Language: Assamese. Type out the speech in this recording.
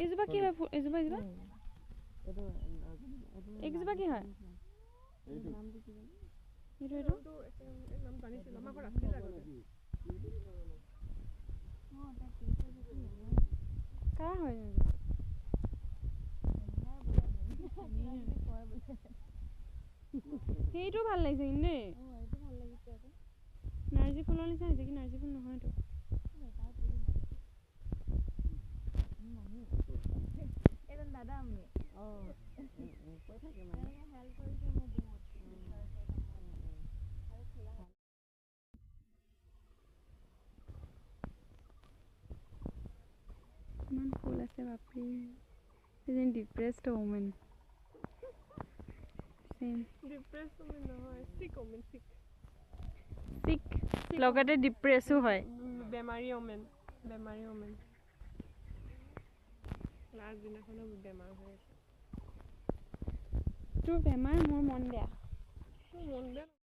এইজোপা কি হয় এইজোপা এইজোপা কি হয় কাৰ হয় সেইটো ভাল লাগিছে কিন্তু দেই নাৰ্জী ফুলৰ নিচিনা হৈছে কি নাৰ্জী ফুল নহয়তো দাদা আমি ইমান ফুল আছে বাপৰে এজন ডিপ্ৰেছড ওমেন সিক লগতে ডিপ্ৰেছো হয় বেমাৰী ওমেন লাষ্ট দিনাখনো বেমাৰ হৈ আছে তোৰ বেমাৰ মোৰ মন বেয়া